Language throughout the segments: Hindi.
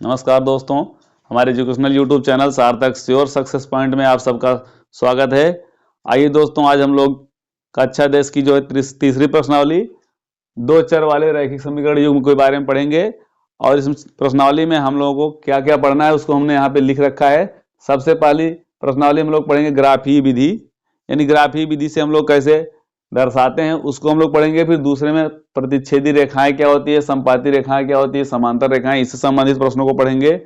नमस्कार दोस्तों, हमारे एजुकेशनल यूट्यूब चैनल सार्थक श्योर सक्सेस पॉइंट में आप सबका स्वागत है। आइए दोस्तों, आज हम लोग कक्षा 10 की जो है तीसरी प्रश्नावली दो चर वाले रैखिक समीकरण युग्म के बारे में पढ़ेंगे। और इस प्रश्नावली में हम लोगों को क्या क्या पढ़ना है उसको हमने यहाँ पे लिख रखा है। सबसे पहली प्रश्नावली हम लोग पढ़ेंगे ग्राफीय विधि, यानी ग्राफीय विधि से हम लोग कैसे दर्शाते हैं उसको हम लोग पढ़ेंगे। फिर दूसरे में प्रतिच्छेदी रेखाएं क्या होती है, संपाती रेखाएं क्या होती है, समांतर रेखाएं, इससे संबंधित प्रश्नों को पढ़ेंगे।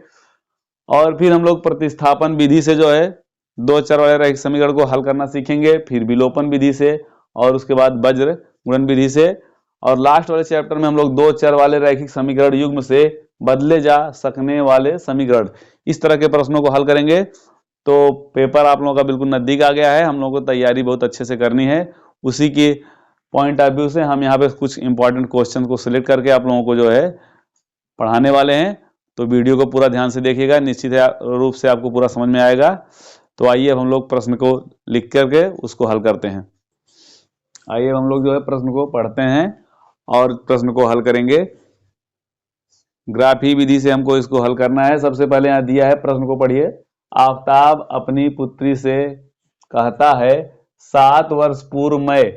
और फिर हम लोग प्रतिस्थापन विधि से जो है दो चर वाले रैखिक समीकरण को हल करना सीखेंगे, फिर विलोपन विधि से, और उसके बाद वज्र गुणन विधि से, और लास्ट वाले चैप्टर में हम लोग दो चर वाले रैखिक समीकरण युग्म से बदले जा सकने वाले समीकरण, इस तरह के प्रश्नों को हल करेंगे। तो पेपर आप लोगों का बिल्कुल नजदीक आ गया है, हम लोगों को तैयारी बहुत अच्छे से करनी है। उसी के पॉइंट ऑफ व्यू से हम यहाँ पे कुछ इंपॉर्टेंट क्वेश्चन को सिलेक्ट करके आप लोगों को जो है पढ़ाने वाले हैं। तो वीडियो को पूरा ध्यान से देखिएगा, निश्चित रूप से आपको पूरा समझ में आएगा। तो आइए अब हम लोग प्रश्न को लिख करके उसको हल करते हैं। आइए हम लोग जो है प्रश्न को पढ़ते हैं और प्रश्न को हल करेंगे। ग्राफीय विधि से हमको इसको हल करना है। सबसे पहले यहाँ दिया है, प्रश्न को पढ़िए। आफताब अपनी पुत्री से कहता है, 7 वर्ष पूर्व मैं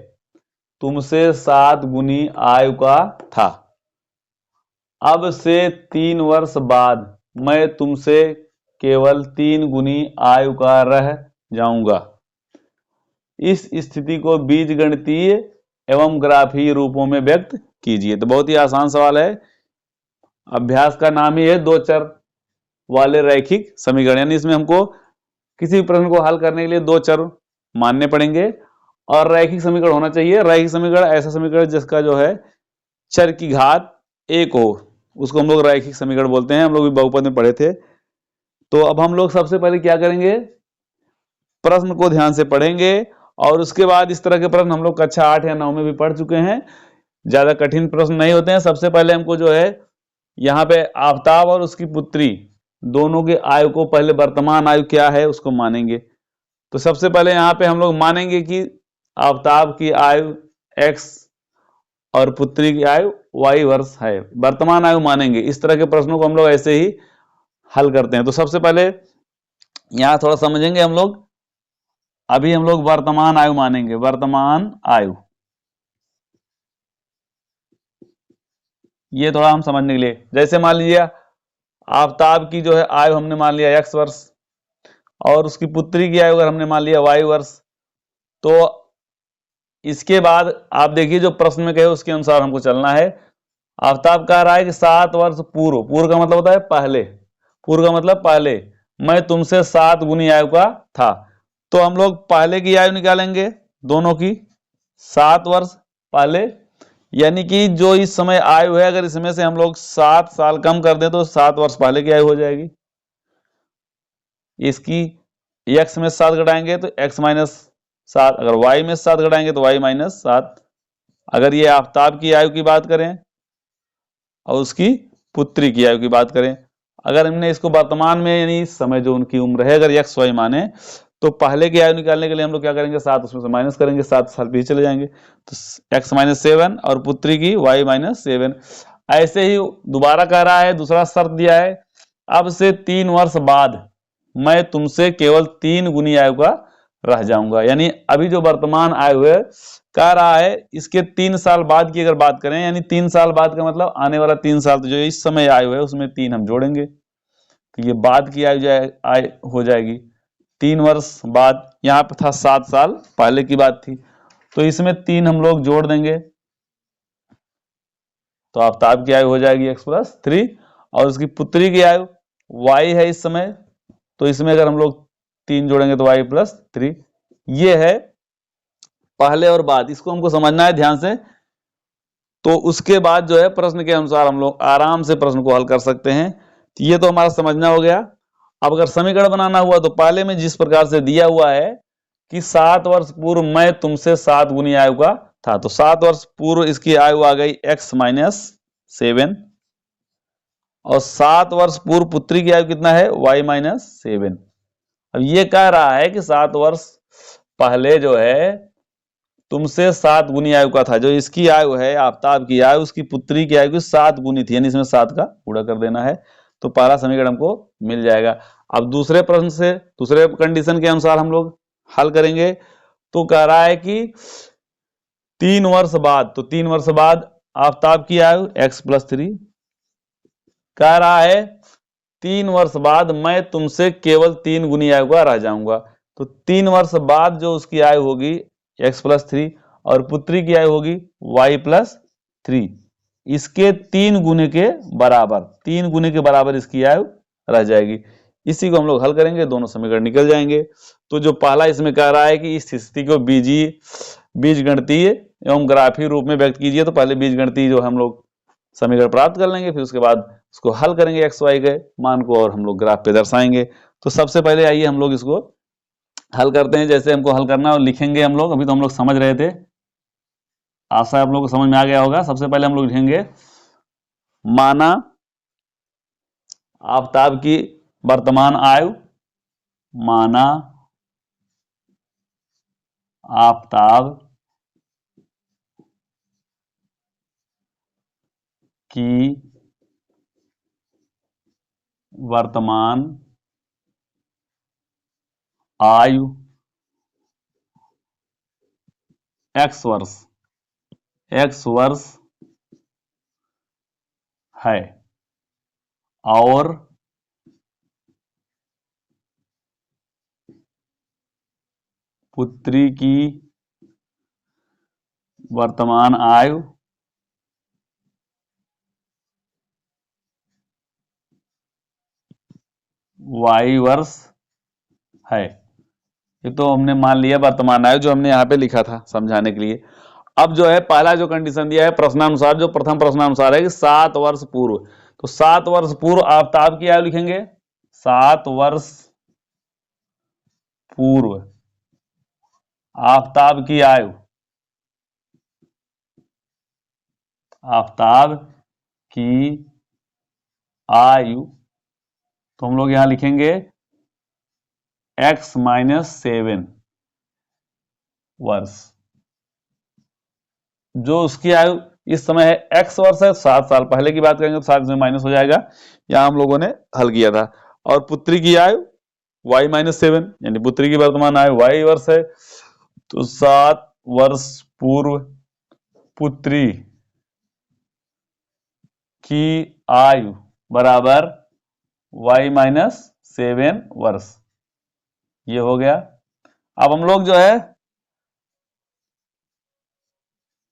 तुमसे 7 गुनी आयु का था, अब से 3 वर्ष बाद मैं तुमसे केवल 3 गुनी आयु का रह जाऊंगा। इस स्थिति को बीजगणितीय एवं ग्राफीय रूपों में व्यक्त कीजिए। तो बहुत ही आसान सवाल है। अभ्यास का नाम ही है दो चर वाले रैखिक समीकरण, यानी इसमें हमको किसी भी प्रश्न को हल करने के लिए दो चर मानने पड़ेंगे और रैखिक समीकरण होना चाहिए। रैखिक समीकरण ऐसा समीकरण जिसका जो है चर की घात 1 हो, उसको हम लोग रैखिक समीकरण बोलते हैं। हम लोग भी बहुपद में पढ़े थे। तो अब हम लोग सबसे पहले क्या करेंगे, प्रश्न को ध्यान से पढ़ेंगे और उसके बाद इस तरह के प्रश्न हम लोग कक्षा 8 या 9 में भी पढ़ चुके हैं, ज्यादा कठिन प्रश्न नहीं होते हैं। सबसे पहले हमको जो है यहाँ पे आफताब और उसकी पुत्री दोनों की आयु को, पहले वर्तमान आयु क्या है उसको मानेंगे। तो सबसे पहले यहाँ पे हम लोग मानेंगे कि आफताब की आयु x और पुत्री की आयु y वर्ष है, वर्तमान आयु मानेंगे। इस तरह के प्रश्नों को हम लोग ऐसे ही हल करते हैं। तो सबसे पहले यहाँ थोड़ा समझेंगे हम लोग। अभी हम लोग वर्तमान आयु मानेंगे, वर्तमान आयु, ये थोड़ा हम समझने के लिए। जैसे मान लीजिए आफताब की जो है आयु हमने मान लिया x वर्ष और उसकी पुत्री की आयु अगर हमने मान लिया y वर्ष, तो इसके बाद आप देखिए जो प्रश्न में कहे उसके अनुसार हमको चलना है। आफताब कह रहा है कि 7 वर्ष पूर्व, पूर्व का मतलब होता है पहले, पूर्व का मतलब पहले, मैं तुमसे 7 गुनी आयु का था। तो हम लोग पहले की आयु निकालेंगे, दोनों की 7 वर्ष पहले, यानी कि जो इस समय आयु है, अगर इसमें से हम लोग 7 साल कम कर दें तो 7 वर्ष पहले की आयु हो जाएगी। इसकी x में 7 घटाएंगे तो x माइनस 7, अगर y में 7 घटाएंगे तो y माइनस 7। अगर ये आफताब की आयु की बात करें और उसकी पुत्री की आयु की बात करें, अगर हमने इसको वर्तमान में यानी इस समय जो उनकी उम्र है अगर x y माने, तो पहले की आयु निकालने के लिए हम लोग क्या करेंगे, 7 उसमें से माइनस करेंगे, 7 साल पीछे चले जाएंगे, तो x माइनस 7 और पुत्री की y माइनस 7। ऐसे ही दोबारा कह रहा है, दूसरा शर्त दिया है, अब से 3 वर्ष बाद मैं तुमसे केवल 3 गुनी आयु का रह जाऊंगा। यानी अभी जो वर्तमान आयु है कह रहा है इसके 3 साल बाद की अगर बात करें, यानी 3 साल बाद का मतलब आने वाला 3 साल, तो जो इस समय आयु है उसमें 3 हम जोड़ेंगे तो ये बाद की आयु हो जाएगी। 3 वर्ष बाद, यहाँ पे था 7 साल पहले की बात थी, तो इसमें 3 हम लोग जोड़ देंगे तो आफताब की आयु हो जाएगी x प्लस 3 और उसकी पुत्री की आयु y है इस समय, तो इसमें अगर हम लोग 3 जोड़ेंगे तो y प्लस 3। ये है पहले और बाद, इसको हमको समझना है ध्यान से। तो उसके बाद जो है प्रश्न के अनुसार हम लोग आराम से प्रश्न को हल कर सकते हैं। तो ये तो हमारा समझना हो गया। अब अगर समीकरण बनाना हुआ तो पहले में जिस प्रकार से दिया हुआ है कि 7 वर्ष पूर्व मैं तुमसे 7 गुनी आयु का था, तो 7 वर्ष पूर्व इसकी आयु आ गई x माइनस 7 और 7 वर्ष पूर्व पुत्री की आयु कितना है, y माइनस 7। अब ये कह रहा है कि 7 वर्ष पहले जो है तुमसे 7 गुनी आयु का था, जो इसकी आयु है आफताब की आयु उसकी पुत्री की आयु की 7 गुनी थी, यानी इसमें 7 का गुणा कर देना है। तो पहला समीकरण हमको मिल जाएगा। अब दूसरे प्रश्न से दूसरे कंडीशन के अनुसार हम लोग हल करेंगे। तो कह रहा है कि 3 वर्ष बाद, तो 3 वर्ष बाद आफताब की आयु x+3। कह रहा है 3 वर्ष बाद मैं तुमसे केवल 3 गुनी आयु का रह जाऊंगा। तो 3 वर्ष बाद जो उसकी आयु होगी x+3 और पुत्री की आयु होगी y+3, इसके 3 गुने के बराबर, 3 गुने के बराबर इसकी आयु रह जाएगी। इसी को हम लोग हल करेंगे, दोनों समीकरण निकल जाएंगे। तो जो पहला इसमें कह रहा है कि इस स्थिति को बीजगणितीय एवं ग्राफीय रूप में व्यक्त कीजिए, तो पहले बीजगणितीय जो हम लोग समीकरण प्राप्त कर लेंगे, फिर उसके बाद उसको हल करेंगे एक्स वाई के मान को और हम लोग ग्राफ पे दर्शाएंगे। तो सबसे पहले आइए हम लोग इसको हल करते हैं। जैसे हमको हल करना है और लिखेंगे हम लोग, अभी तो हम लोग समझ रहे थे, आशा आप लोग को समझ में आ गया होगा। सबसे पहले हम लोग लिखेंगे माना आफताब की वर्तमान आयु, माना आफताब की वर्तमान आयु x वर्ष है और पुत्री की वर्तमान आयु y वर्ष है। ये तो हमने मान लिया वर्तमान आयु, जो हमने यहाँ पे लिखा था समझाने के लिए। अब जो है पहला जो कंडीशन दिया है प्रश्नानुसार, जो प्रथम प्रश्नानुसार है कि 7 वर्ष पूर्व, तो 7 वर्ष पूर्व आफताब की आयु लिखेंगे। 7 वर्ष पूर्व आफताब की आयु, आफताब की आयु, तो हम लोग यहां लिखेंगे x-7 वर्ष। जो उसकी आयु इस समय है x वर्ष है, 7 साल पहले की बात करेंगे तो 7 में माइनस हो जाएगा, यहां हम लोगों ने हल किया था। और पुत्री की आयु y-7, यानी पुत्री की वर्तमान आयु y वर्ष है, तो 7 वर्ष पूर्व पुत्री की आयु बराबर y-7 वर्ष। ये हो गया। अब हम लोग जो है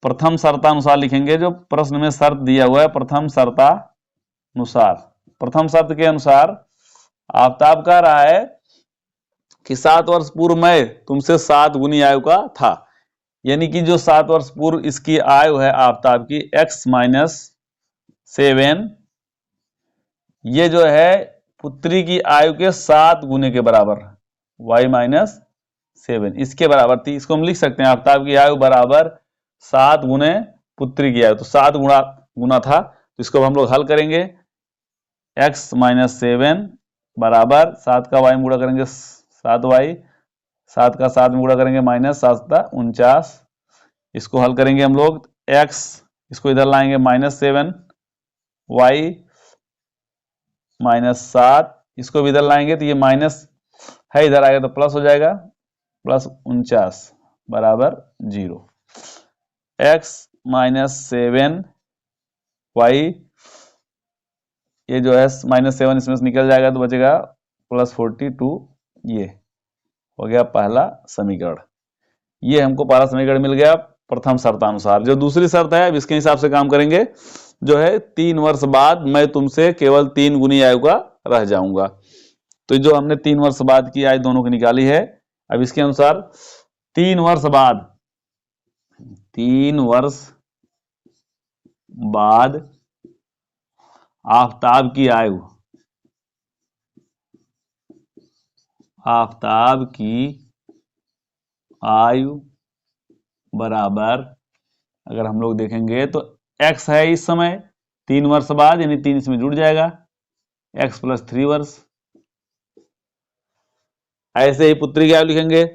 प्रथम शर्तानुसार लिखेंगे, जो प्रश्न में शर्त दिया हुआ है प्रथम शर्तानुसार। प्रथम शर्त के अनुसार आफताब कह रहा है कि 7 वर्ष पूर्व मैं तुमसे 7 गुनी आयु का था, यानी कि जो 7 वर्ष पूर्व इसकी आयु है आफताब की x-7, ये जो है पुत्री की आयु के 7 गुने के बराबर, y-7 इसके बराबर थी। इसको हम लिख सकते हैं आफताब की आयु बराबर 7 गुने पुत्री की आयु, तो 7 गुना था, तो इसको हम लोग हल करेंगे। x-7 बराबर 7 का y में गुणा करेंगे 7y, 7 का 7 में गुणा करेंगे -7 इसको हल करेंगे हम लोग। x इसको इधर लाएंगे -7, y -7 इसको भी इधर लाएंगे तो ये माइनस है, इधर आएगा तो प्लस हो जाएगा, +49 बराबर 0। x-7 y, ये जो है -7 इसमें से निकल जाएगा तो बचेगा +42। ये हो गया पहला समीकरण। ये हमको पहला समीकरण मिल गया प्रथम शर्तानुसार। जो दूसरी शर्त है अब इसके हिसाब से काम करेंगे, जो है 3 वर्ष बाद मैं तुमसे केवल 3 गुनी आयु का रह जाऊंगा। तो जो हमने 3 वर्ष बाद की आयु दोनों की निकाली है, अब इसके अनुसार 3 वर्ष बाद, 3 वर्ष बाद आफताब की आयु, आफताब की आयु बराबर, अगर हम लोग देखेंगे तो x है इस समय 3 वर्ष बाद, यानी 3 इसमें जुड़ जाएगा, x+3 वर्ष। ऐसे ही पुत्री की आयु लिखेंगे,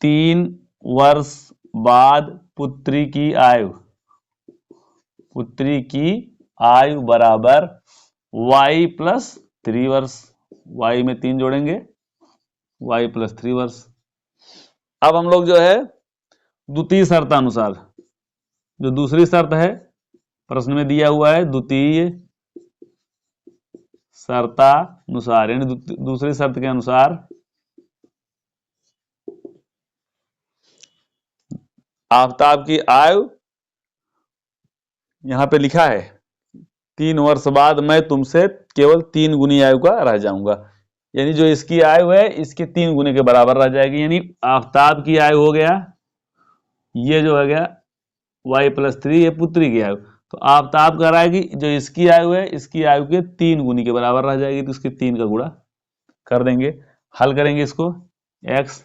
3 वर्ष बाद पुत्री की आयु, पुत्री की आयु बराबर y प्लस 3 वर्ष, y में 3 जोड़ेंगे, y प्लस 3 वर्ष। अब हम लोग जो है द्वितीय शर्तानुसार, जो दूसरी शर्त है प्रश्न में दिया हुआ है, द्वितीय शर्तानुसार यानी दूसरी शर्त के अनुसार आफताब की आयु, यहां पे लिखा है 3 वर्ष बाद मैं तुमसे केवल 3 गुनी आयु का रह जाऊंगा, यानी जो इसकी आयु है इसके 3 गुने के बराबर रह जाएगी। यानी आफताब की आयु हो गया, ये जो हो गया y प्लस 3, ये पुत्री की आयु, तो आफताब कर आएगी जो इसकी आयु है इसकी आयु के 3 गुनी के बराबर रह जाएगी, तो इसके 3 का गुणा कर देंगे। हल करेंगे इसको, x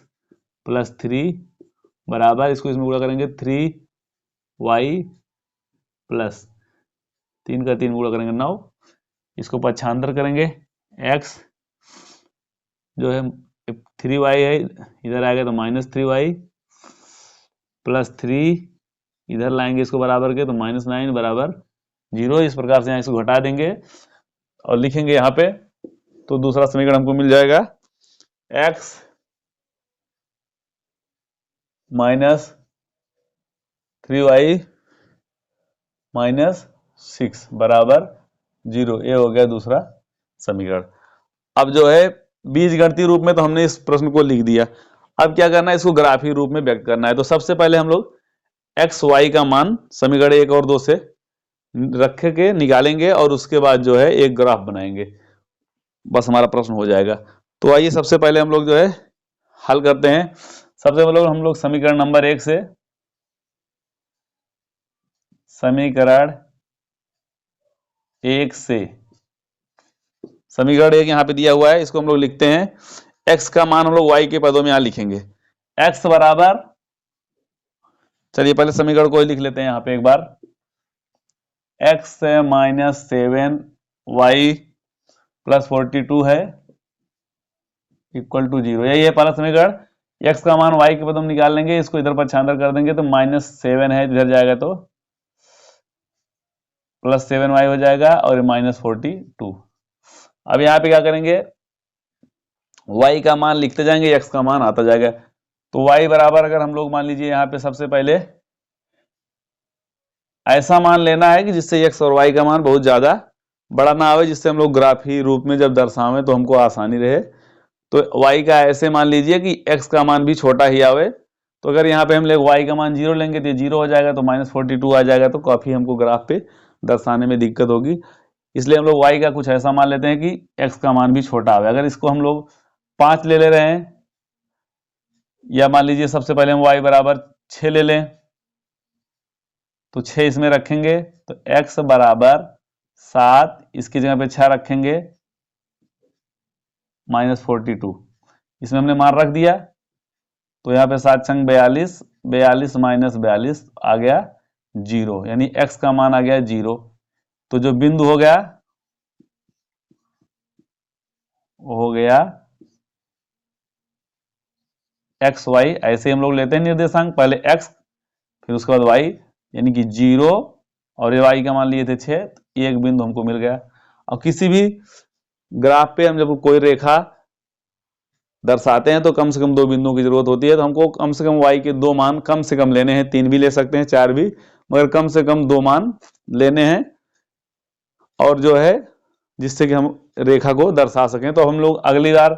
प्लस 3 बराबर, इसको इसमें गुणा करेंगे 3y प्लस 3 का 3 गुणा करेंगे 9, इसको पक्षांतर करेंगे, x जो है 3y है इधर आएगा तो माइनस 3y प्लस 3 इधर लाएंगे इसको बराबर के, तो -9 बराबर 0। इस प्रकार से यहाँ इसको घटा देंगे और लिखेंगे यहाँ पे, तो दूसरा समीकरण हमको मिल जाएगा x माइनस 3y माइनस 6 बराबर 0। ये हो गया दूसरा समीकरण। अब जो है बीजगणितीय रूप में तो हमने इस प्रश्न को लिख दिया, अब क्या करना है, इसको ग्राफीय रूप में व्यक्त करना है। तो सबसे पहले हम लोग एक्स वाई का मान समीकरण 1 और 2 से रख के निकालेंगे और उसके बाद जो है एक ग्राफ बनाएंगे, बस हमारा प्रश्न हो जाएगा। तो आइए सबसे पहले हम लोग जो है हल करते हैं। सबसे पहले हम लोग समीकरण नंबर 1 से, समीकरण 1 से, समीकरण 1 यहाँ पे दिया हुआ है, इसको हम लोग लिखते हैं, x का मान हम लोग y के पदों में यहां लिखेंगे। x बराबर, चलिए पहले समीकरण को ही लिख लेते हैं यहाँ पे एक बार, x से माइनस 7y प्लस 42 है इक्वल टू 0। यही है पहला समीकरण। x का मान y के पदों में निकाल लेंगे, इसको इधर पक्षांतर कर देंगे, तो -7 है इधर जाएगा तो प्लस 7y हो जाएगा और -42। अब यहाँ पे क्या करेंगे, y का मान लिखते जाएंगे, x का मान आता जाएगा। तो y बराबर अगर हम लोग मान लीजिए यहाँ पे सबसे पहले ऐसा मान लेना है कि जिससे x और y का मान बहुत ज्यादा बड़ा ना आवे, जिससे हम लोग ग्राफी रूप में जब दर्शावें तो हमको आसानी रहे। तो y का ऐसे मान लीजिए कि x का मान भी छोटा ही आवे। तो अगर यहाँ पे हम लोग y का मान 0 लेंगे तो ये 0 हो जाएगा, तो -42 आ जाएगा, तो काफी हमको ग्राफ पे दर्शाने में दिक्कत होगी। इसलिए हम लोग y का कुछ ऐसा मान लेते हैं कि x का मान भी छोटा आवे। अगर इसको हम लोग 5 ले ले रहे हैं, या मान लीजिए सबसे पहले हम y बराबर 6 ले लें, तो 6 इसमें रखेंगे, तो x बराबर 7, इसकी जगह पे 6 रखेंगे, -42 इसमें हमने मान रख दिया, तो यहाँ पे 7 छंग 42, 42 माइनस 42 आ गया 0, यानी x का मान आ गया 0। तो जो बिंदु हो गया वो हो गया एक्स वाई। ऐसे हम लोग लेते हैं निर्देशांक, पहले x फिर उसके बाद y, यानी कि 0 और ये y का मान लिए थे 6, एक बिंदु हमको मिल गया। और किसी भी ग्राफ पे हम जब कोई रेखा दर्शाते हैं तो कम से कम 2 बिंदुओं की जरूरत होती है, तो हमको कम से कम y के 2 मान कम से कम लेने हैं, 3 भी ले सकते हैं 4 भी, मगर कम से कम 2 मान लेने हैं, और जो है जिससे कि हम रेखा को दर्शा सकें। तो हम लोग अगली बार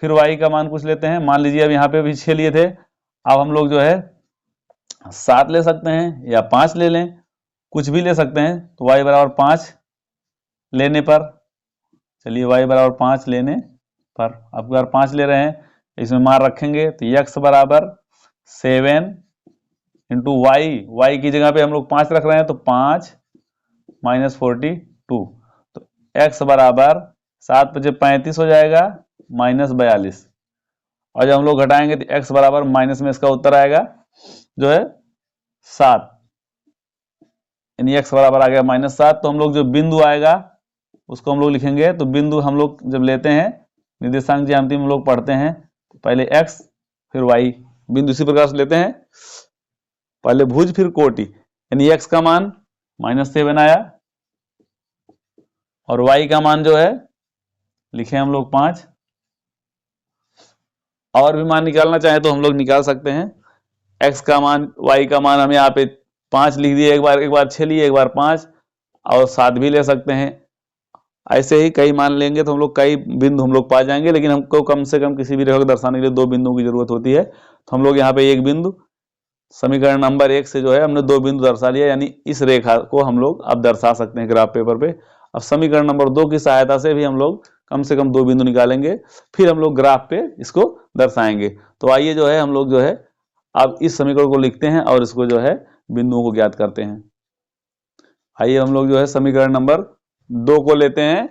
फिर y का मान कुछ लेते हैं, मान लीजिए अब यहाँ पे भी 6 लिए थे, अब हम लोग जो है 7 ले सकते हैं या 5 ले लें, कुछ भी ले सकते हैं। तो y बराबर 5 लेने पर, चलिए y बराबर 5 लेने पर, अब अगर 5 ले रहे हैं इसमें मान रखेंगे, तो x बराबर 7 इंटू y की जगह पे हम लोग 5 रख रहे हैं, तो 5 -42, तो x बराबर 7 × 5 = 35 हो जाएगा, -42। और जब हम लोग घटाएंगे तो x बराबर माइनस में इसका उत्तर आएगा जो है 7, यानी x बराबर आ गया -7। तो हम लोग जो बिंदु आएगा उसको हम लोग लिखेंगे। तो बिंदु हम लोग जब लेते हैं, निर्देशांक ज्यामिति में हम लोग पढ़ते हैं, तो पहले x फिर y, बिंदु इसी प्रकार से लेते हैं, पहले भुज फिर कोटि, यानी x का मान -7 आया, और y का मान जो है लिखे हम लोग 5। और भी मान निकालना चाहें तो हम लोग निकाल सकते हैं। x का मान, y का मान हम यहाँ पे 5 लिख दिए, एक बार 6 लिए, एक बार 5 और 7 भी ले सकते हैं। ऐसे ही कई मान लेंगे तो हम लोग कई बिंदु हम लोग पा जाएंगे, लेकिन हमको कम से कम किसी भी रेखा को दर्शाने के लिए 2 बिंदुओं की जरूरत होती है। तो हम लोग यहाँ पे एक बिंदु, समीकरण नंबर 1 से जो है हमने 2 बिंदु दर्शा लिया, यानी इस रेखा को हम लोग अब दर्शा सकते हैं ग्राफ पेपर पे। अब समीकरण नंबर 2 की सहायता से भी हम लोग कम से कम 2 बिंदु निकालेंगे, फिर हम लोग ग्राफ पे इसको दर्शाएंगे। तो आइए जो है हम लोग जो है अब इस समीकरण को लिखते हैं और इसको जो है बिंदुओं को ज्ञात करते हैं। आइए हम लोग जो है समीकरण नंबर 2 को लेते हैं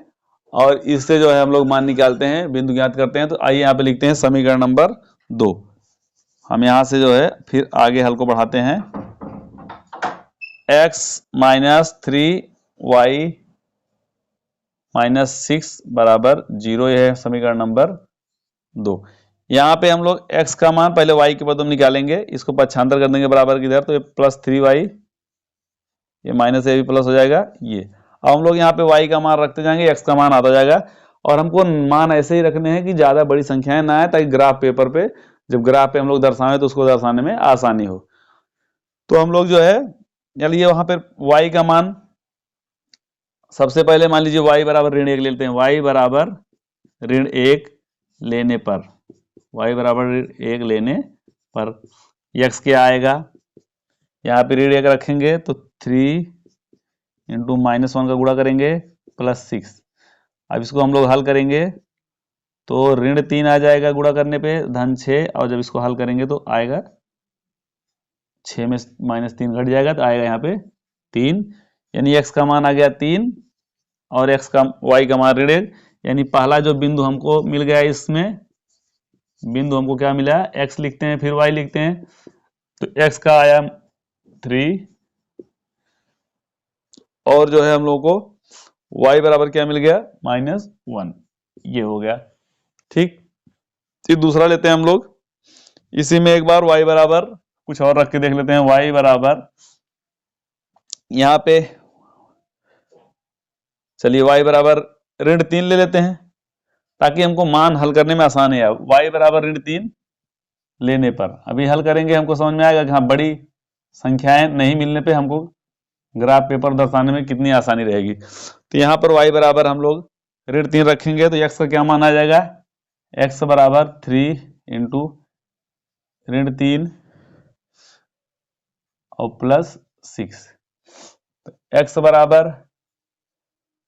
और इससे जो है हम लोग मान निकालते हैं, बिंदु ज्ञात करते हैं। तो आइए यहाँ पे लिखते हैं समीकरण नंबर 2। हम यहां से जो है फिर आगे हल को बढ़ाते हैं। x माइनस 3y माइनस 6 बराबर 0, यह है समीकरण नंबर 2। यहाँ पे हम लोग x का मान पहले y के पद में निकालेंगे, इसको पक्षांतर कर देंगे बराबर की इधर, तो ये प्लस 3y, ये माइनस ए भी प्लस हो जाएगा ये। अब हम लोग यहाँ पे y का मान रखते जाएंगे, x का मान आता जाएगा। और हमको मान ऐसे ही रखने हैं कि ज्यादा बड़ी संख्याएं ना आए, ताकि ग्राफ पेपर पे जब ग्राफ पे हम लोग दर्शाएं तो उसको दर्शाने में आसानी हो। तो हम लोग जो है चलिए वहां पर y का मान सबसे पहले मान लीजिए y बराबर ऋण 1 ले लेते हैं। y बराबर ऋण 1 लेने पर, y बराबर ऋण 1 लेने पर x क्या आएगा, यहाँ पे ऋण 1 रखेंगे तो 3 इंटू -1 का गुणा करेंगे प्लस 6। अब इसको हम लोग हल करेंगे तो ऋण 3 आ जाएगा गुणा करने पे, धन 6, और जब इसको हल करेंगे तो आएगा 6 में -3 घट जाएगा तो आएगा यहाँ पे 3, यानी x का मान आ गया 3 और y का मान ऋण 1। यानी पहला जो बिंदु हमको मिल गया, इसमें बिंदु हमको क्या मिला, x लिखते हैं फिर y लिखते हैं, तो x का आया 3 और जो है हम लोगों को y बराबर क्या मिल गया, -1, ये हो गया। ठीक, फिर दूसरा लेते हैं हम लोग, इसी में एक बार y बराबर कुछ और रख के देख लेते हैं। y बराबर यहाँ पे चलिए y बराबर ऋण 3 ले लेते हैं, ताकि हमको मान हल करने में आसान है। y बराबर ऋण 3 लेने पर अभी हल करेंगे, हमको समझ में आएगा कि हाँ बड़ी संख्याएं नहीं मिलने पे हमको ग्राफ पेपर दर्शाने में कितनी आसानी रहेगी। तो यहाँ पर y बराबर हम लोग ऋण 3 रखेंगे तो x का क्या मान आ जाएगा, x बराबर 3 इंटू ऋण 3 और प्लस 6। तो x बराबर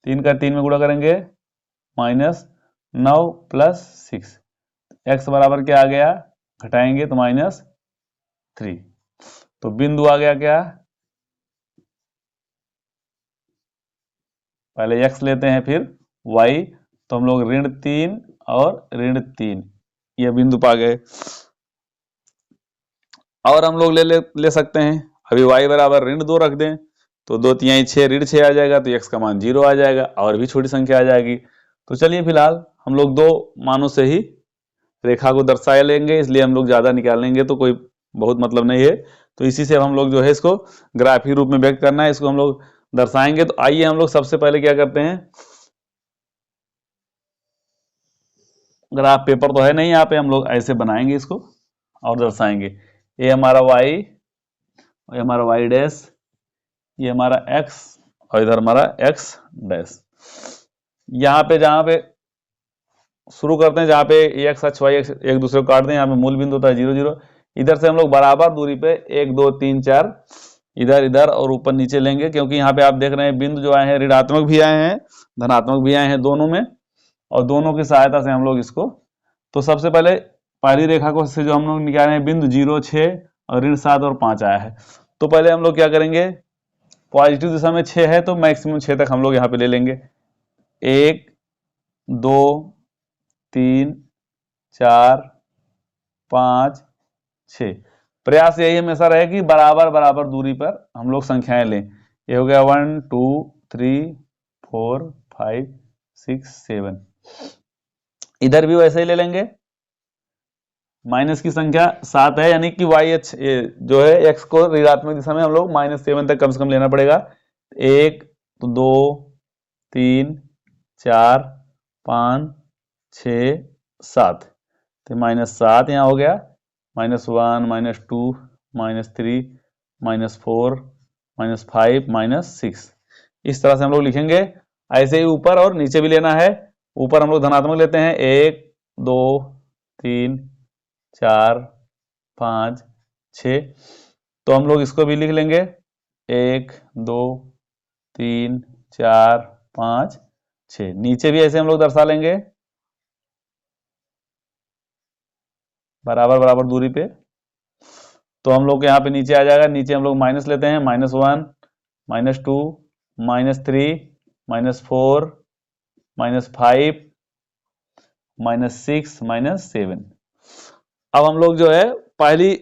3 का 3 में गुणा करेंगे -9 प्लस 6, x बराबर क्या आ गया, घटाएंगे तो -3। तो बिंदु आ गया क्या, पहले x लेते हैं फिर y, तो हम लोग ऋण 3 और ऋण 3 ये बिंदु पा गए। और हम लोग ले सकते हैं, अभी y बराबर ऋण 2 रख दें तो 2 3 6, ऋण 6 आ जाएगा, तो x का मान 0 आ जाएगा और भी छोटी संख्या आ जाएगी। तो चलिए फिलहाल हम लोग 2 मानों से ही रेखा को दर्शा लेंगे, इसलिए हम लोग ज्यादा निकालेंगे तो कोई बहुत मतलब नहीं है। तो इसी से हम लोग जो है इसको ग्राफिक रूप में व्यक्त करना है, इसको हम लोग दर्शाएंगे। तो आइए हम लोग सबसे पहले क्या करते हैं, ग्राफ पेपर तो है नहीं यहाँ पे, हम लोग ऐसे बनाएंगे इसको और दर्शाएंगे। ये हमारा y, ये हमारा y डैश, ये हमारा x और इधर हमारा x डैश। यहाँ पे जहां पे शुरू करते हैं, जहां पे x अक्ष y अक्ष एक दूसरे को काट दें, यहाँ पे मूल बिंदु होता है 0 0। इधर से हम लोग बराबर दूरी पे 1 2 3 4 इधर इधर और ऊपर नीचे लेंगे, क्योंकि यहाँ पे आप देख रहे हैं बिंदु जो आए हैं ऋणात्मक भी आए हैं धनात्मक भी आए हैं दोनों में, और दोनों की सहायता से हम लोग इसको, तो सबसे पहले पहली रेखा को से जो हम लोग निकाले हैं बिंदु 0 6 और ऋण 7 और 5 आया है। तो पहले हम लोग क्या करेंगे, पॉजिटिव दिशा में 6 है तो मैक्सिमम 6 तक हम लोग यहाँ पे ले लेंगे, 1 2 3 4 5 6। प्रयास यही हमेशा रहे कि बराबर बराबर दूरी पर हम लोग संख्याएं लें। ये हो गया 1 2 3 4 5 6 7। इधर भी वैसे ही ले लेंगे, माइनस की संख्या 7 है, यानी कि y जो है x को ऋणात्मक दिशा में हम लोग -7 तक कम से कम लेना पड़ेगा। 1 2 3 4 5 6 7, तो -7 यहाँ हो गया, -1 -2 -3 -4 -5 -6, इस तरह से हम लोग लिखेंगे। ऐसे ही ऊपर और नीचे भी लेना है। ऊपर हम लोग धनात्मक लेते हैं 1 2 3 4 5 6, तो हम लोग इसको भी लिख लेंगे 1 2 3 4 5 6। नीचे भी ऐसे हम लोग दर्शा लेंगे बराबर बराबर दूरी पे, तो हम लोग यहाँ पे नीचे आ जाएगा। नीचे हम लोग माइनस लेते हैं, -1 -2 -3 -4 -5 -6 -7। अब हम लोग जो है पहली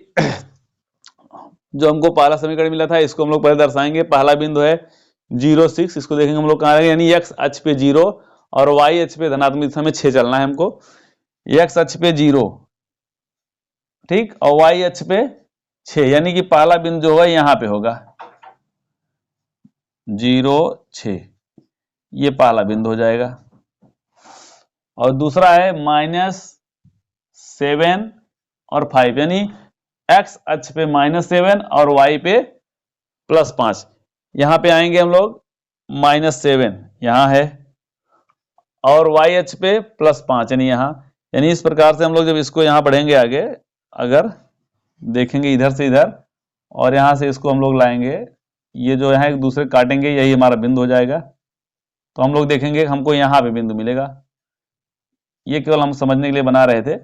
जो हमको पहला समीकरण मिला था इसको हम लोग पहले दर्शाएंगे। पहला बिंदु है 0 6, इसको देखेंगे हम लोग कहाँ रहेगा, यानी x अक्ष पे 0 और y अक्ष पे धनात्मक दिशा में 6 चलना है हमको। x अक्ष पे 0, ठीक, और y अक्ष पे 6, यानी कि पहला बिंदु जो होगा यहाँ पे होगा 0 6, ये पहला बिंदु हो जाएगा। और दूसरा है -7 और 5, यानी x अक्ष पे -7 और y पे +5। यहां पे आएंगे हम लोग -7 यहां है और y अक्ष पे +5 यानी यहां, यानी इस प्रकार से हम लोग जब इसको यहां बढ़ेंगे आगे, अगर देखेंगे इधर से इधर और यहां से इसको हम लोग लाएंगे, ये जो है एक दूसरे काटेंगे, यही हमारा बिंदु हो जाएगा। तो हम लोग देखेंगे हमको यहां पे बिंदु मिलेगा। ये केवल हम समझने के लिए बना रहे थे।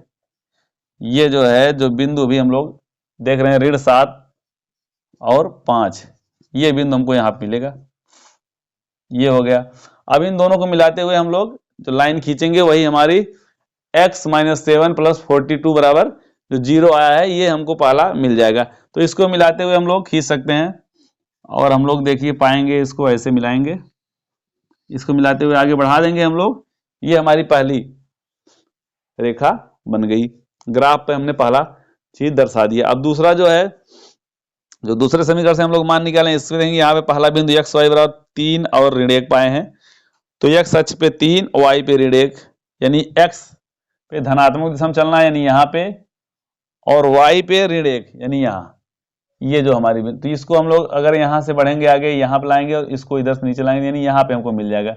ये जो है जो बिंदु भी हम लोग देख रहे हैं -7 और 5, ये बिंदु हमको यहाँ मिलेगा, ये हो गया। अब इन दोनों को मिलाते हुए हम लोग जो लाइन खींचेंगे वही हमारी x -7 + 42 बराबर जो 0 आया है, ये हमको पहला मिल जाएगा। तो इसको मिलाते हुए हम लोग खींच सकते हैं और हम लोग देखिए पाएंगे, इसको ऐसे मिलाएंगे, इसको मिलाते हुए आगे बढ़ा देंगे हम लोग, ये हमारी पहली रेखा बन गई। ग्राफ पे हमने पहला चीज दर्शा दिया। अब दूसरा जो है, जो दूसरे समीकरण से हम लोग मान निकालें, इसमें देखेंगे यहाँ पे पहला बिंदु x y बराबर 3 और ऋण 1 पाए हैं, तो x अक्ष पे 3 y पे ऋण 1, यानी x पे धनात्मक दिशा में चलना है यानी यहाँ पे, और y पे ऋण 1 यानी यहाँ, ये जो हमारी बिंदु, तो इसको हम लोग अगर यहाँ से बढ़ेंगे आगे यहाँ पे लाएंगे और इसको इधर से नीचे लाएंगे, यानी यहाँ पे हमको मिल जाएगा।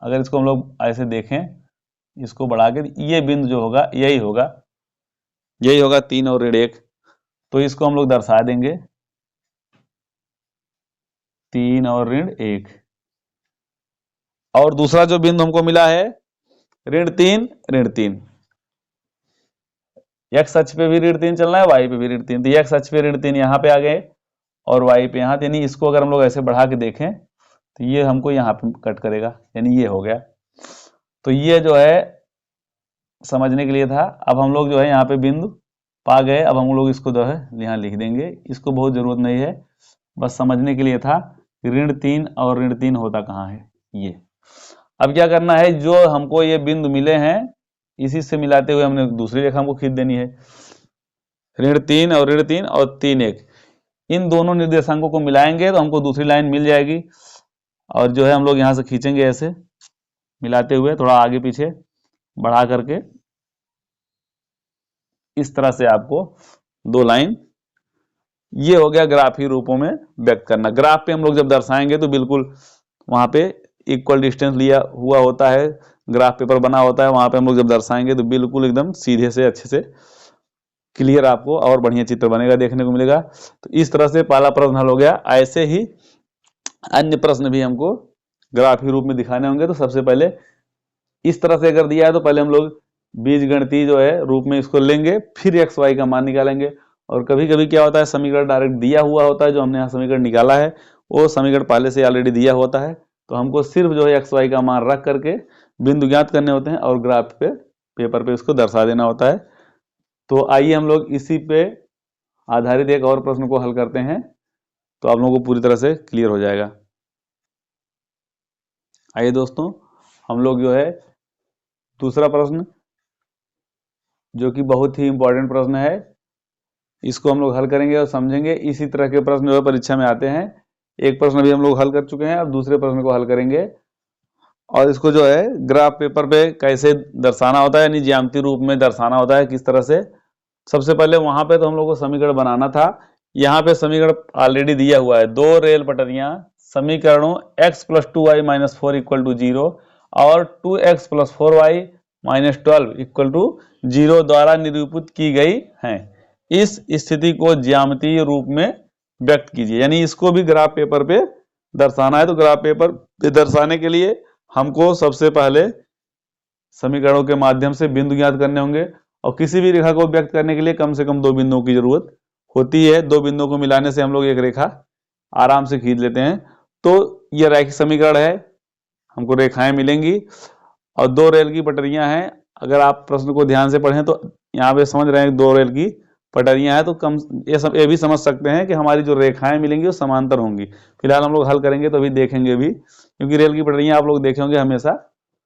अगर इसको हम लोग ऐसे देखें, इसको बढ़ा के, ये बिंदु जो होगा यही होगा, यही होगा 3 और ऋण 1, तो इसको हम लोग दर्शा देंगे 3 और ऋण 1। और दूसरा जो बिंदु हमको मिला है ऋण 3, x अक्ष पे भी ऋण 3 चलना है, y पे भी ऋण 3, तो x अक्ष पे ऋण 3 यहाँ पे आ गए और y पे यहाँ, यानी इसको अगर हम लोग ऐसे बढ़ा के देखें तो ये हमको यहाँ पे कट करेगा, यानी ये हो गया। तो ये जो है समझने के लिए था। अब हम लोग जो है यहाँ पे बिंदु पा गए, अब हम लोग इसको जो है यहाँ लिख देंगे, इसको बहुत जरूरत नहीं है, बस समझने के लिए था। ऋण 3 और ऋण 3 होता कहाँ है, ये। अब क्या करना है, जो हमको ये बिंदु मिले हैं इसी से मिलाते हुए हमने दूसरी रेखा हमको खींच देनी है। ऋण 3 और ऋण 3 और 3 1, इन दोनों निर्देशांकों को मिलाएंगे तो हमको दूसरी लाइन मिल जाएगी। और जो है हम लोग यहाँ से खींचेंगे ऐसे मिलाते हुए, थोड़ा आगे पीछे बढ़ा करके, इस तरह से आपको दो लाइन, ये हो गया ग्राफी रूपों में व्यक्त करना। ग्राफ पे हम लोग जब दर्शाएंगे तो बिल्कुल वहां पे इक्वल डिस्टेंस लिया हुआ होता है, ग्राफ पेपर बना होता है, वहां पे हम लोग जब दर्शाएंगे तो बिल्कुल एकदम सीधे से अच्छे से क्लियर आपको और बढ़िया चित्र बनेगा, देखने को मिलेगा। तो इस तरह से पहला प्रश्न हल हो गया। ऐसे ही अन्य प्रश्न भी हमको ग्राफी रूप में दिखाने होंगे। तो सबसे पहले इस तरह से अगर दिया है तो पहले हम लोग बीजगणितीय जो है रूप में इसको लेंगे, फिर एक्स वाई का मान निकालेंगे। और कभी कभी क्या होता है, समीकरण डायरेक्ट दिया हुआ होता है, जो हमने यहाँ समीकरण निकाला है वो समीकरण पहले से ऑलरेडी दिया होता है, तो हमको सिर्फ जो है एक्स वाई का मान रख करके बिंदु ज्ञात करने होते हैं और ग्राफ पे पेपर पे इसको दर्शा देना होता है। तो आइए हम लोग इसी पे आधारित एक और प्रश्न को हल करते हैं, तो आप लोगों को पूरी तरह से क्लियर हो जाएगा। आइए दोस्तों, हम लोग जो है दूसरा प्रश्न, जो कि बहुत ही इंपॉर्टेंट प्रश्न है, इसको हम लोग हल करेंगे और समझेंगे। इसी तरह के प्रश्न जो है परीक्षा में आते हैं। एक प्रश्न भी हम लोग हल कर चुके हैं, अब दूसरे प्रश्न को हल करेंगे और इसको जो है ग्राफ पेपर पे कैसे दर्शाना होता है, यानी ज्यामितीय रूप में दर्शाना होता है किस तरह से। सबसे पहले वहां पे तो हम लोग को समीकरण बनाना था। यहाँ पे समीकरण ऑलरेडी दिया हुआ है, दो रेल पटरियां समीकरणों x plus 2y minus 4 equal to 0 और 2x plus 4y minus 12 equal to 0 द्वारा निरूपित की गई हैं। इस स्थिति को ज्यामितीय रूप में व्यक्त कीजिए, यानी इसको भी ग्राफ पेपर पे दर्शाना है। तो ग्राफ पेपर पे दर्शाने के लिए हमको सबसे पहले समीकरणों के माध्यम से बिंदु ज्ञात करने होंगे, और किसी भी रेखा को व्यक्त करने के लिए कम से कम दो बिंदुओं की जरूरत होती है। दो बिंदुओं को मिलाने से हम लोग एक रेखा आराम से खींच लेते हैं। तो यह रैखिक समीकरण है, हमको रेखाएं मिलेंगी और दो रेल की पटरियां हैं। अगर आप प्रश्न को ध्यान से पढ़ें तो यहाँ पे समझ रहे हैं दो रेल की पटरियां हैं, तो कम ये भी समझ सकते हैं कि हमारी जो रेखाएं मिलेंगी वो समांतर होंगी। फिलहाल हम लोग हल करेंगे तो अभी देखेंगे भी, क्योंकि रेल की पटरियां आप लोग देखेंगे हमेशा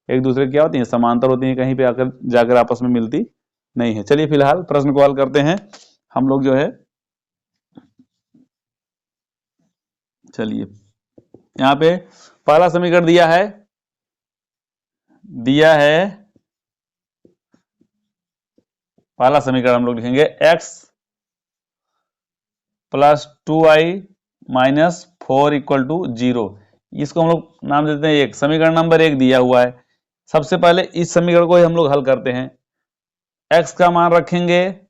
एक दूसरे क्या होती हैं, समांतर होती हैं, कहीं पे आकर जाकर आपस में मिलती नहीं है। चलिए फिलहाल प्रश्न को हल करते हैं हम लोग जो है। चलिए यहाँ पे पहला समीकरण दिया है पहला समीकरण हम लोग लिखेंगे x plus 2y minus 4 equal to 0। इसको हम लोग नाम देते हैं एक, समीकरण नंबर 1 दिया हुआ है। सबसे पहले इस समीकरण को ही हम लोग हल करते हैं। x का मान रखेंगे,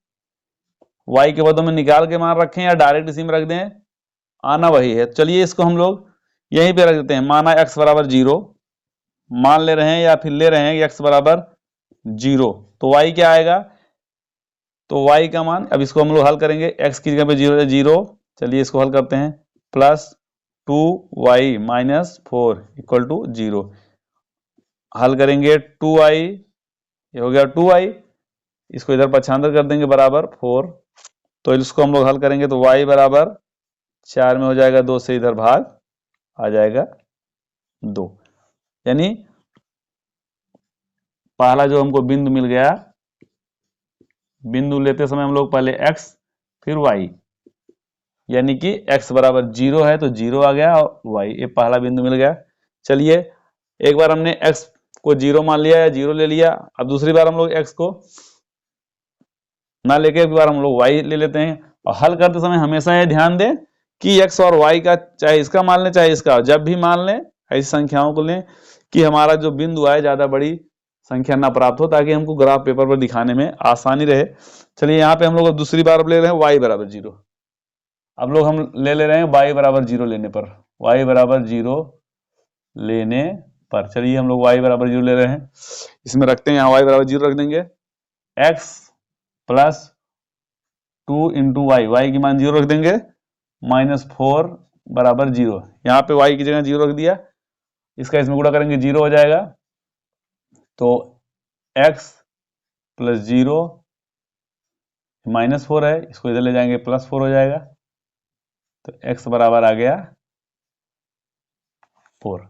y के पदों में निकाल के मान रखें या डायरेक्ट इसी में रख दें, आना वही है। चलिए इसको हम लोग यहीं पे रख देते हैं। माना x बराबर 0 मान ले रहे हैं या फिर ले रहे हैं x बराबर 0, तो y क्या आएगा, तो y का मान, अब इसको हम लोग हल करेंगे, x की जगह पे 0 है 0। चलिए इसको हल करते हैं, plus 2y minus 4 equal to 0। हल करेंगे 2y, ये हो गया 2y, इसको इधर पक्षांतर कर देंगे बराबर 4। तो इसको हम लोग हल करेंगे तो y बराबर 4 में हो जाएगा 2 से इधर भाग आ जाएगा 2। यानी पहला जो हमको बिंदु मिल गया, बिंदु लेते समय हम लोग पहले x फिर y, यानी कि x बराबर 0 है तो 0 आ गया और y, ये पहला बिंदु मिल गया। चलिए एक बार हमने x को 0 मान लिया या 0 ले लिया, अब दूसरी बार हम लोग x को ना लेके एक बार हम लोग y ले लेते हैं। और हल करते समय हमेशा ये ध्यान दें कि x और y का चाहे इसका मान लें चाहे इसका, जब भी मान लें ऐसी संख्याओं को लें कि हमारा जो बिंदु आए ज्यादा बड़ी संख्या ना प्राप्त हो, ताकि हमको ग्राफ पेपर पर दिखाने में आसानी रहे। चलिए यहाँ पे हम लोग दूसरी बार ले रहे हैं y बराबर 0। अब लोग हम ले रहे हैं y बराबर 0 लेने पर, y बराबर 0 लेने पर, चलिए हम लोग y बराबर 0 ले रहे हैं, इसमें रखते हैं, यहाँ y बराबर 0 रख देंगे। x प्लस 2 इंटू y की मान 0 रख देंगे, माइनस 4 बराबर 0। यहाँ पे y की जगह 0 रख दिया, इसका इसमें गुणा करेंगे 0 हो जाएगा। तो x प्लस 0 माइनस 4 है, इसको इधर ले जाएंगे प्लस 4 हो जाएगा। तो x बराबर आ गया 4।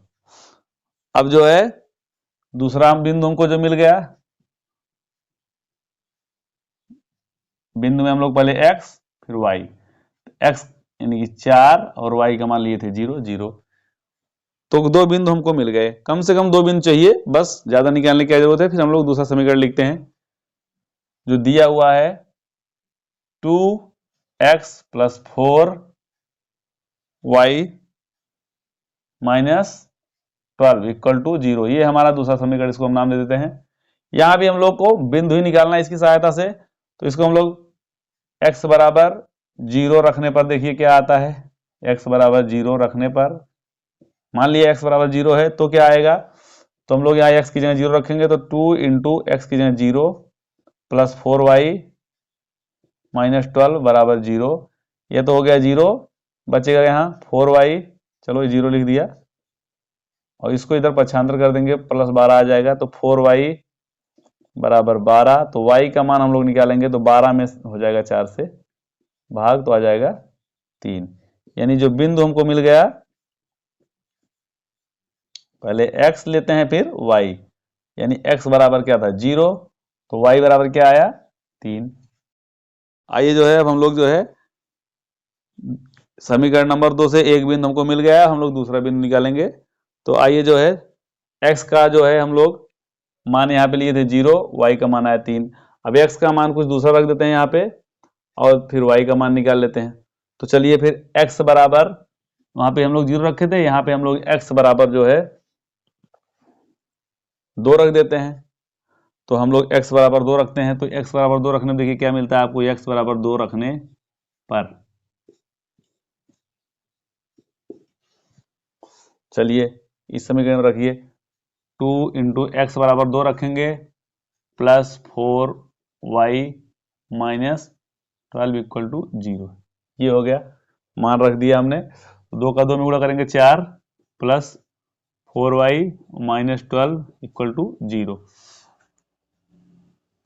अब जो है दूसरा बिंदु हमको जो मिल गया, बिंदु में हम लोग पहले x फिर y, x यानी कि 4 और y का मान लिए थे 0 0, तो दो बिंदु हमको मिल गए। कम से कम दो बिंदु चाहिए, बस ज्यादा निकालने की जरूरत है। फिर हम लोग दूसरा समीकरण लिखते हैं जो दिया हुआ है, 2x plus 4y minus 12 equal to 0। ये हमारा दूसरा समीकरण, इसको हम नाम दे देते हैं। यहां भी हम लोग को बिंदु ही निकालना है इसकी सहायता से, तो इसको हम लोग x बराबर 0 रखने पर देखिए क्या आता है। x बराबर 0 रखने पर, मान लिया x बराबर 0 है तो क्या आएगा, तो हम लोग यहाँ x की जगह 0 रखेंगे, तो 2 इंटू एक्स की जगह 0 प्लस 4y माइनस 12 बराबर 0। ये तो हो गया 0, बचेगा यहाँ 4y, चलो ये 0 लिख दिया, और इसको इधर पक्षांतर कर देंगे, प्लस 12 आ जाएगा। तो 4y बराबर 12, तो y का मान हम लोग निकालेंगे तो 12 में हो जाएगा 4 से भाग, तो आ जाएगा 3। यानी जो बिंदु हमको मिल गया, पहले x लेते हैं फिर y, यानी x बराबर क्या था 0, तो y बराबर क्या आया 3। आइए जो है अब हम लोग जो है समीकरण नंबर 2 से एक बिंदु हमको मिल गया, हम लोग दूसरा बिंदु निकालेंगे। तो आइए जो है x का जो है हम लोग मान यहाँ पे लिए थे 0, y का मान आया 3। अब x का मान कुछ दूसरा रख देते हैं यहाँ पे और फिर y का मान निकाल लेते हैं। तो चलिए फिर x बराबर, वहां पे हम लोग 0 रखे थे, यहाँ पे हम लोग x बराबर जो है 2 रख देते हैं। तो हम लोग x बराबर 2 रखते हैं, तो x बराबर 2 रखने में देखिए क्या मिलता है आपको, x बराबर 2 रखने पर, चलिए इस समीकरण में रखिए 2 इंटू एक्स बराबर 2 रखेंगे plus 4y minus 12 equal to 0। ये हो गया, मान रख दिया हमने। 2 का 2 में गुणा करेंगे 4 plus 4y minus 12 equal to 0।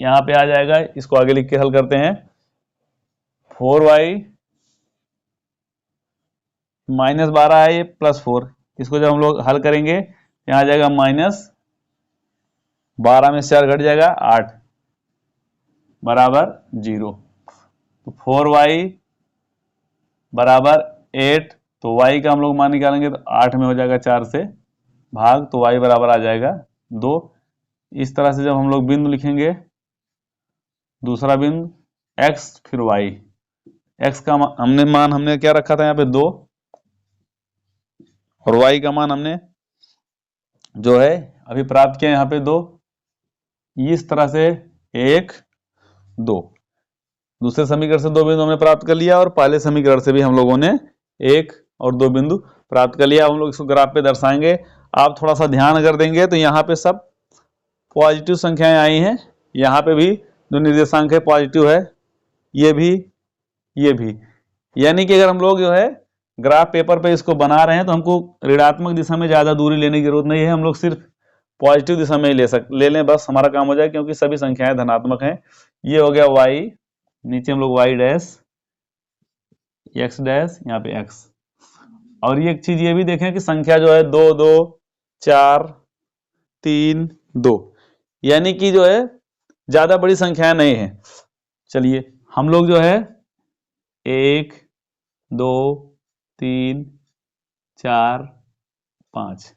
यहाँ पे आ जाएगा, इसको आगे लिख के हल करते हैं। 4y माइनस 12 है ये प्लस 4, इसको जब हम लोग हल करेंगे यहाँ आ जाएगा माइनस 12 में 4 घट जाएगा 8 बराबर 0। तो 4y बराबर 8, तो y का हम लोग मान निकालेंगे तो 8 में हो जाएगा 4 से भाग, तो y बराबर आ जाएगा 2। इस तरह से जब हम लोग बिंदु लिखेंगे, दूसरा बिंदु x फिर y, x का मान हमने क्या रखा था यहाँ पे 2, और y का मान हमने जो है अभी प्राप्त किया यहाँ पे 2। इस तरह से 1 2, दूसरे समीकरण से 2 बिंदु हमने प्राप्त कर लिया और पहले समीकरण से भी हम लोगों ने 1 और 2 बिंदु प्राप्त कर लिया। हम लोग इसको ग्राफ पे दर्शाएंगे। आप थोड़ा सा ध्यान अगर देंगे तो यहाँ पे सब पॉजिटिव संख्याएं आई हैं, यहाँ पे भी जो निर्देशांक है पॉजिटिव है, ये भी। यानी कि अगर हम लोग जो है ग्राफ पेपर पे इसको बना रहे हैं तो हमको ऋणात्मक दिशा में ज्यादा दूरी लेने की जरूरत नहीं है, हम लोग सिर्फ पॉजिटिव दिशा में ही ले लें, बस हमारा काम हो जाए, क्योंकि सभी संख्याएं धनात्मक हैं। ये हो गया y, नीचे हम लोग y डैश, x डैश, यहाँ पे x। और ये एक चीज ये भी देखें कि संख्या जो है 2 2 4 3 2, यानी कि जो है ज्यादा बड़ी संख्याएं नहीं है। चलिए हम लोग जो है 1 2 3 4 5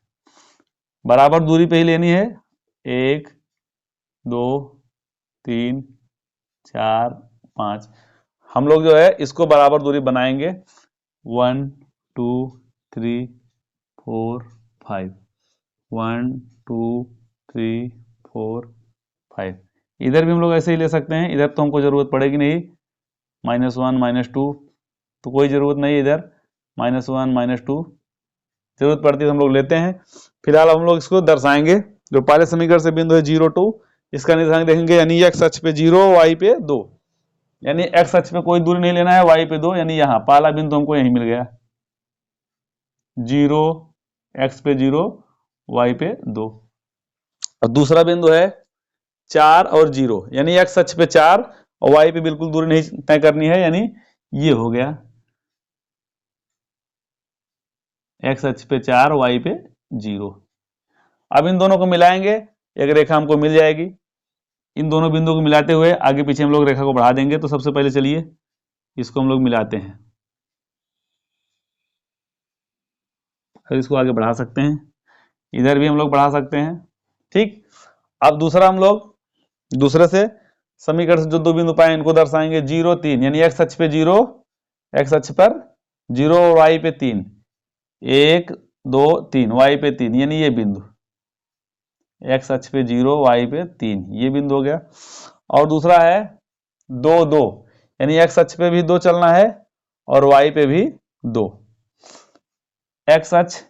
बराबर दूरी पे ही लेनी है। 1 2 3 4 5 हम लोग जो है इसको बराबर दूरी बनाएंगे। 1 2 3 4 5, 1 2 3 4 5। इधर भी हम लोग ऐसे ही ले सकते हैं, इधर तो हमको जरूरत पड़ेगी नहीं, -1 -2 तो कोई जरूरत नहीं, इधर -1 -2 जरूरत पड़ती है तो हम लोग लेते हैं। फिलहाल हम लोग इसको दर्शाएंगे। जो पहले समीकरण से बिंदु है 0 2, इसका निर्धारण देखेंगे, यानी x अक्ष पे 0 y पे 2, यानी x अक्ष पे कोई दूरी नहीं लेना है, y पे 2, यानी यहाँ पहला बिंदु हमको यही मिल गया 0, x पे 0 y पे 2। और दूसरा बिंदु है 4 और 0, यानी x अक्ष पे 4 और y पे बिल्कुल दूरी नहीं तय करनी है, यानी ये हो गया x अक्ष पे 4 y पे 0। अब इन दोनों को मिलाएंगे, एक रेखा हमको मिल जाएगी। इन दोनों बिंदुओं को मिलाते हुए आगे पीछे हम लोग रेखा को बढ़ा देंगे। तो सबसे पहले चलिए इसको हम लोग मिलाते हैं, और इसको आगे बढ़ा सकते हैं, इधर भी हम लोग बढ़ा सकते हैं। ठीक, अब दूसरा हम लोग दूसरे से समीकरण से जो 2 बिंदु पाए इनको दर्शाएंगे 0 3, यानी x अक्ष पे 0, x अक्ष पर 0 और y पे 3, 1 2 3 y पे 3, यानी ये बिंदु x अक्ष पे 0 y पे 3, ये बिंदु हो गया। और दूसरा है 2 2, यानी x अक्ष पे भी 2 चलना है और y पे भी 2। x अक्ष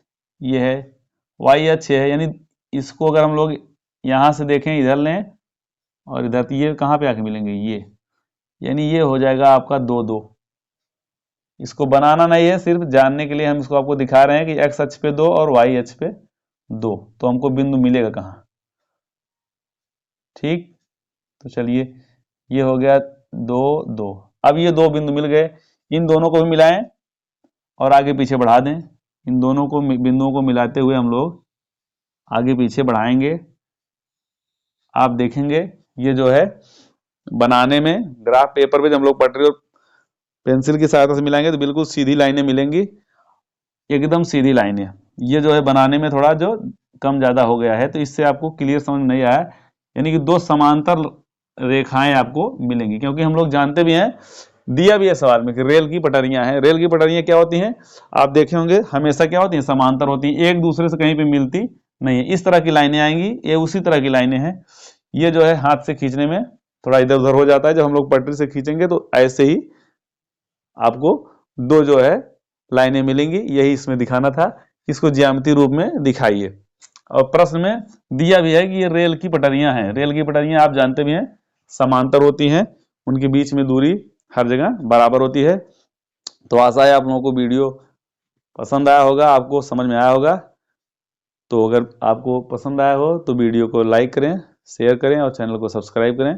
ये है, y अक्ष है, यानी इसको अगर हम लोग यहां से देखें, इधर लें और इधर, ये कहां पे आके मिलेंगे, ये, यानी ये हो जाएगा आपका 2 2। इसको बनाना नहीं है, सिर्फ जानने के लिए हम इसको आपको दिखा रहे हैं कि x अक्ष पे 2 और y अक्ष पे 2, तो हमको बिंदु मिलेगा कहाँ। ठीक, तो चलिए ये हो गया 2 2। अब ये 2 बिंदु मिल गए, इन दोनों को भी मिलाएं और आगे पीछे बढ़ा दें। इन दोनों को बिंदुओं को मिलाते हुए हम लोग आगे पीछे बढ़ाएंगे। आप देखेंगे ये जो है बनाने में ग्राफ पेपर पे जब हम लोग पटरी और पेंसिल की सहायता से मिलाएंगे तो बिल्कुल सीधी लाइनें मिलेंगी, एकदम सीधी लाइनें। ये जो है बनाने में थोड़ा जो कम ज़्यादा हो गया है, तो इससे आपको क्लियर समझ नहीं आया। यानी कि दो समांतर रेखाएं आपको मिलेंगी, क्योंकि हम लोग जानते भी हैं, दिया भी है सवाल में कि रेल की पटरियां हैं। रेल की पटरियां क्या होती हैं, आप देखे होंगे हमेशा क्या होती हैं, समांतर होती हैं, एक दूसरे से कहीं पे मिलती नहीं है। इस तरह की लाइनें आएंगी, ये उसी तरह की लाइनें हैं। ये जो है हाथ से खींचने में थोड़ा इधर उधर हो जाता है, जब हम लोग पटरी से खींचेंगे तो ऐसे ही आपको दो जो है लाइनें मिलेंगी। यही इसमें दिखाना था, इसको ज्यामितीय रूप में दिखाइए। और प्रश्न में दिया भी है कि ये रेल की पटरियां हैं। रेल की पटरियां आप जानते भी हैं समांतर होती हैं, उनके बीच में दूरी हर जगह बराबर होती है। तो आशा है आप लोगों को वीडियो पसंद आया होगा, आपको समझ में आया होगा। तो अगर आपको पसंद आया हो तो वीडियो को लाइक करें, शेयर करें और चैनल को सब्सक्राइब करें।